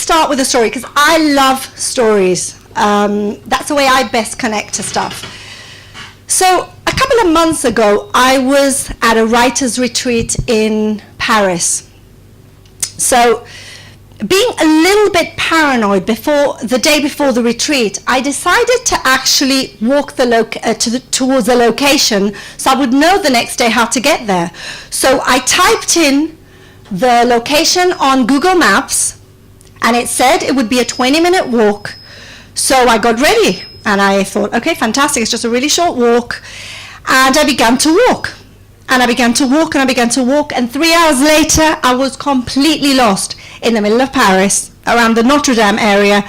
start with a story because I love stories. That's the way I best connect to stuff. So a couple of months ago, I was at a writer's retreat in Paris. So being a little bit paranoid the day before the retreat, I decided to actually walk towards the location so I would know the next day how to get there. So I typed in the location on Google Maps, and it said it would be a 20-minute walk. So I got ready, and I thought, okay, fantastic, it's just a really short walk. And I began to walk. And I began to walk, and I began to walk, and 3 hours later, I was completely lost in the middle of Paris, around the Notre Dame area,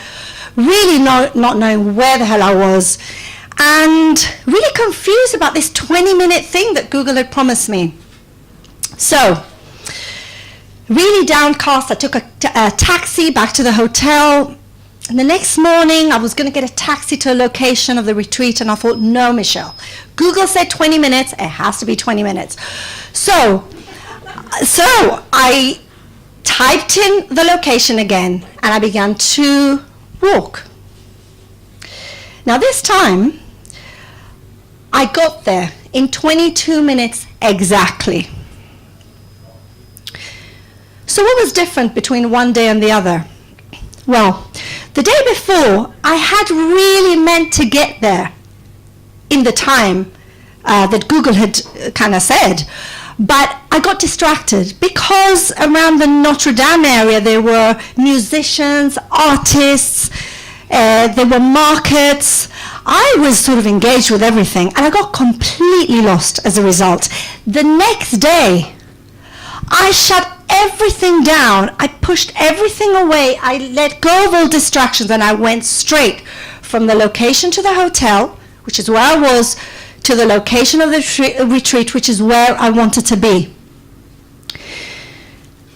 really not knowing where the hell I was, and really confused about this 20-minute thing that Google had promised me. So, really downcast, I took a taxi back to the hotel, and the next morning, I was going to get a taxi to a location of the retreat, and I thought, no, Michelle, Google said 20 minutes, it has to be 20 minutes. So I typed in the location again, and I began to walk. Now this time, I got there in 22 minutes exactly. So what was different between one day and the other? Well, the day before, I had really meant to get there in the time that Google had kind of said, but I got distracted because around the Notre Dame area there were musicians, artists, there were markets. I was sort of engaged with everything, and I got completely lost as a result. The next day, I shut everything down. I pushed everything away. I let go of all distractions, and I went straight from the location to the hotel, which is where I was, to the location of the retreat, which is where I wanted to be.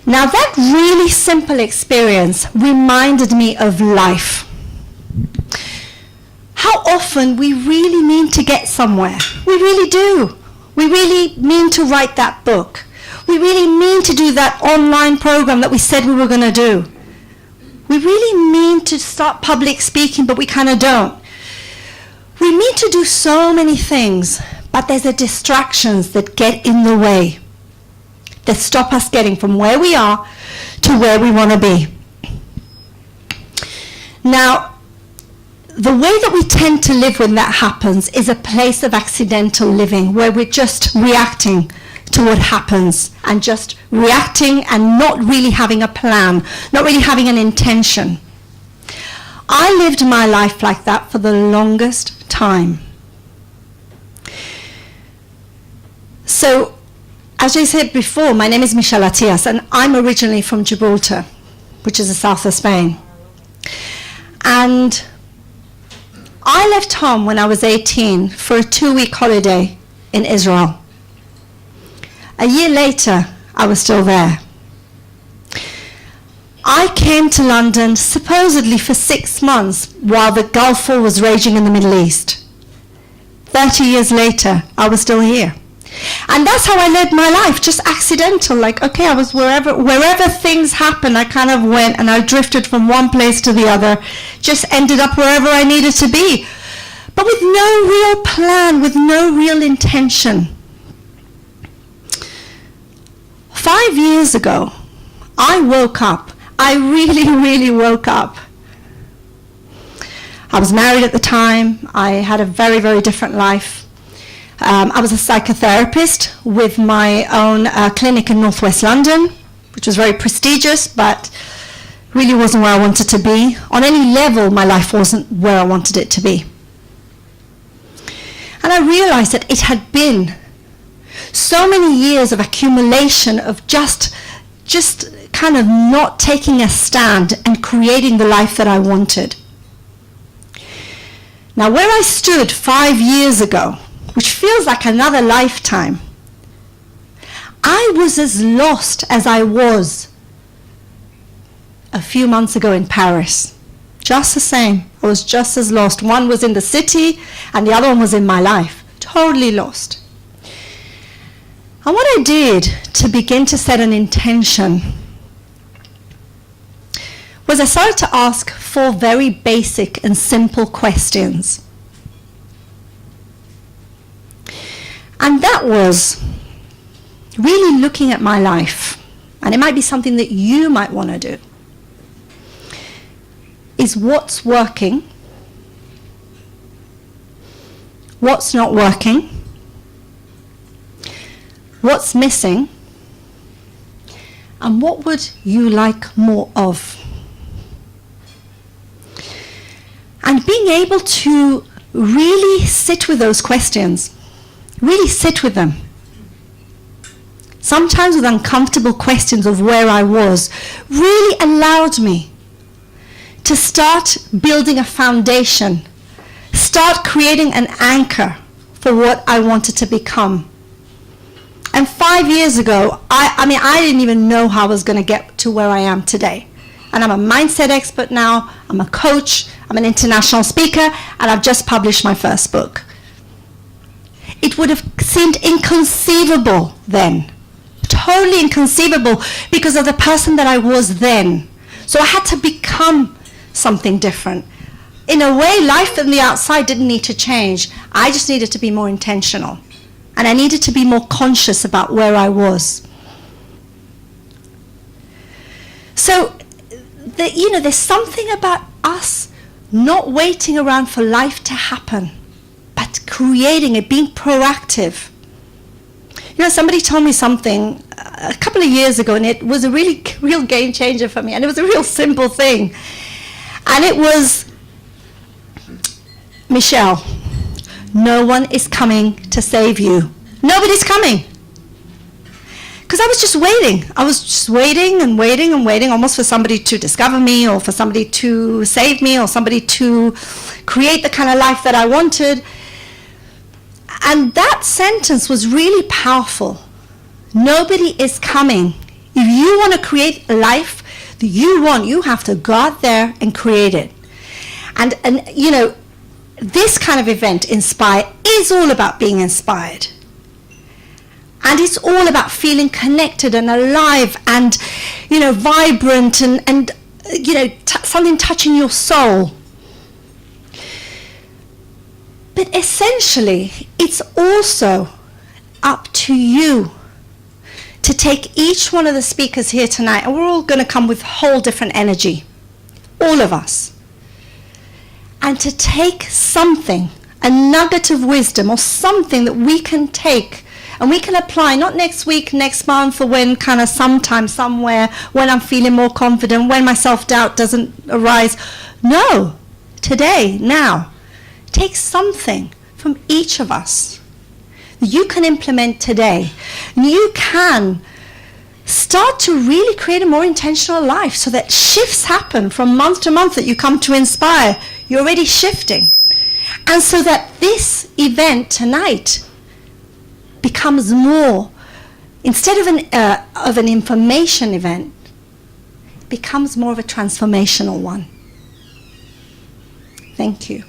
Now that really simple experience reminded me of life. How often we really mean to get somewhere. We really do. We really mean to write that book. We really mean to do that online program that we said we were going to do. We really mean to start public speaking, but we kind of don't. We mean to do so many things, but there's the distractions that get in the way, that stop us getting from where we are to where we want to be. Now, the way that we tend to live when that happens is a place of accidental living, where we're just reacting to what happens, and just reacting and not really having a plan, not really having an intention. I lived my life like that for the longest time. So, as I said before, my name is Michelle Atias, and I'm originally from Gibraltar, which is the south of Spain. And I left home when I was 18 for a 2-week holiday in Israel. A year later, I was still there. I came to London supposedly for 6 months while the Gulf War was raging in the Middle East. 30 years later, I was still here. And that's how I led my life, just accidental. Like, okay, I was wherever things happened, I kind of went, and I drifted from one place to the other, just ended up wherever I needed to be. But with no real plan, with no real intention. 5 years ago, I woke up. I really, really woke up. I was married at the time. I had a very, very different life. I was a psychotherapist with my own clinic in northwest London, which was very prestigious, but really wasn't where I wanted to be. On any level, my life wasn't where I wanted it to be. And I realized that it had been so many years of accumulation of just kind of not taking a stand and creating the life that I wanted. Now, where I stood 5 years ago, which feels like another lifetime, I was as lost as I was a few months ago in Paris. Just the same. I was just as lost. One was in the city, and the other one was in my life. Totally lost. And what I did to begin to set an intention was I started to ask 4 very basic and simple questions. And that was really looking at my life, and it might be something that you might want to do, is what's working, what's not working, what's missing, and what would you like more of? And being able to really sit with those questions, really sit with them. Sometimes with uncomfortable questions of where I was, really allowed me to start building a foundation, start creating an anchor for what I wanted to become. And 5 years ago, I didn't even know how I was going to get to where I am today. And I'm a mindset expert now, I'm a coach, I'm an international speaker, and I've just published my first book. It would have seemed inconceivable then, totally inconceivable, because of the person that I was then. So I had to become something different. In a way, life from the outside didn't need to change. I just needed to be more intentional. And I needed to be more conscious about where I was. So, there's something about us not waiting around for life to happen, but creating it, being proactive. Somebody told me something a couple of years ago, and it was a real game changer for me, and it was a real simple thing. And it was, Michelle, no one is coming to save you. Nobody's coming. Because I was just waiting. I was just waiting and waiting and waiting, almost for somebody to discover me, or for somebody to save me, or somebody to create the kind of life that I wanted. And that sentence was really powerful. Nobody is coming. If you want to create a life that you want, you have to go out there and create it. And this kind of event, Inspire, is all about being inspired. And it's all about feeling connected and alive and, vibrant and something touching your soul. But essentially, it's also up to you to take each one of the speakers here tonight, and we're all going to come with whole different energy, all of us, and to take something, a nugget of wisdom or something that we can take and we can apply, not next week, next month, or when kind of sometime, somewhere, when I'm feeling more confident, when my self-doubt doesn't arise. No, today, now. Take something from each of us that you can implement today. And you can start to really create a more intentional life, so that shifts happen from month to month that you come to Inspire. You're already shifting. And so that this event tonight becomes more, instead of an information event, it becomes more of a transformational one. Thank you.